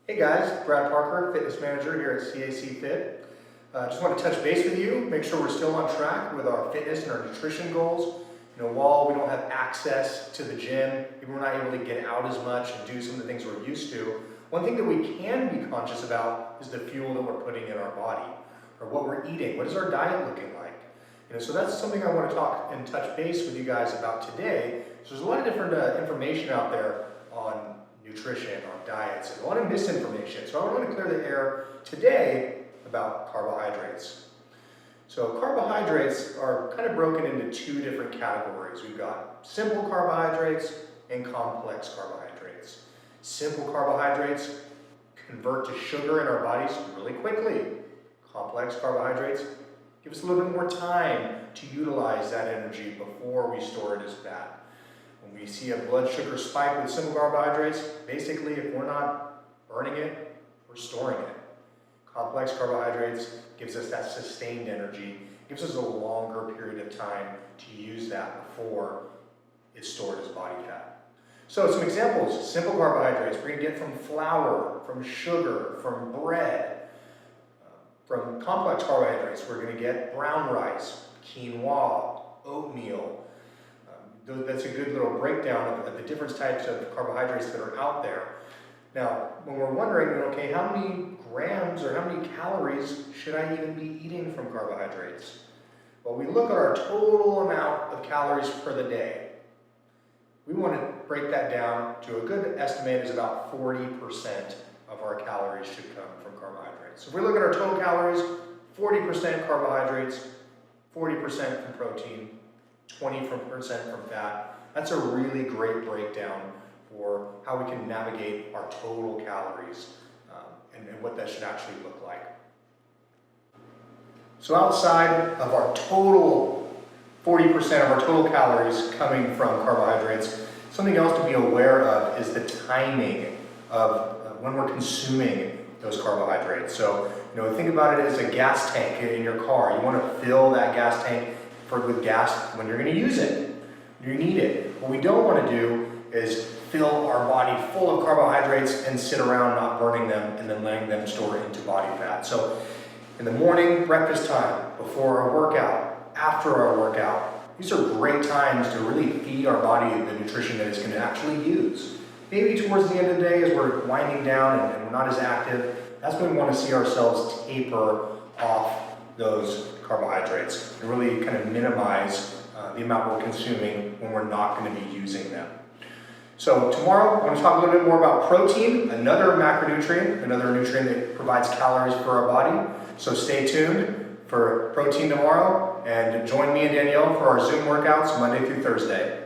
Hey guys, Brad Parker, fitness manager here at CAC Fit. Just want to touch base with you, make sure we're still on track with our fitness and our nutrition goals. While we don't have access to the gym, maybe we're not able to get out as much and do some of the things we're used to, one thing that we can be conscious about is the fuel that we're putting in our body, or what we're eating. What is our diet looking like? So that's something I want to talk and touch base with you guys about today. So there's a lot of different information out there on nutrition, on diets, and a lot of misinformation. So I want to clear the air today about carbohydrates. So carbohydrates are kind of broken into two different categories. We've got simple carbohydrates and complex carbohydrates. Simple carbohydrates convert to sugar in our bodies really quickly. Complex carbohydrates give us a little bit more time to utilize that energy before we store it as fat. When we see a blood sugar spike with simple carbohydrates, basically if we're not burning it, we're storing it. Complex carbohydrates gives us that sustained energy, gives us a longer period of time to use that before it's stored as body fat. So some examples, simple carbohydrates we're going to get from flour, from sugar, from bread. From complex carbohydrates we're going to get brown rice, quinoa, oatmeal. That's a good little breakdown of the different types of carbohydrates that are out there. Now, when we're wondering, okay, how many grams or how many calories should I even be eating from carbohydrates? Well, we look at our total amount of calories for the day. We want to break that down to a good estimate is about 40% of our calories should come from carbohydrates. So if we look at our total calories, 40% carbohydrates, 40% from protein, 20% from fat. That's a really great breakdown for how we can navigate our total calories and what that should actually look like. So outside of our total 40% of our total calories coming from carbohydrates, something else to be aware of is the timing of when we're consuming those carbohydrates. So, think about it as a gas tank in your car. You want to fill that gas tank with gas when you're going to use it. You need it. What we don't want to do is fill our body full of carbohydrates and sit around not burning them and then letting them store into body fat. So in the morning, breakfast time, before our workout, after our workout, these are great times to really feed our body the nutrition that it's going to actually use. Maybe towards the end of the day as we're winding down and we're not as active, that's when we want to see ourselves taper off those carbohydrates and really kind of minimize the amount we're consuming when we're not going to be using them. So tomorrow, I want to talk a little bit more about protein, another macronutrient, another nutrient that provides calories for our body. So stay tuned for protein tomorrow and join me and Danielle for our Zoom workouts Monday through Thursday.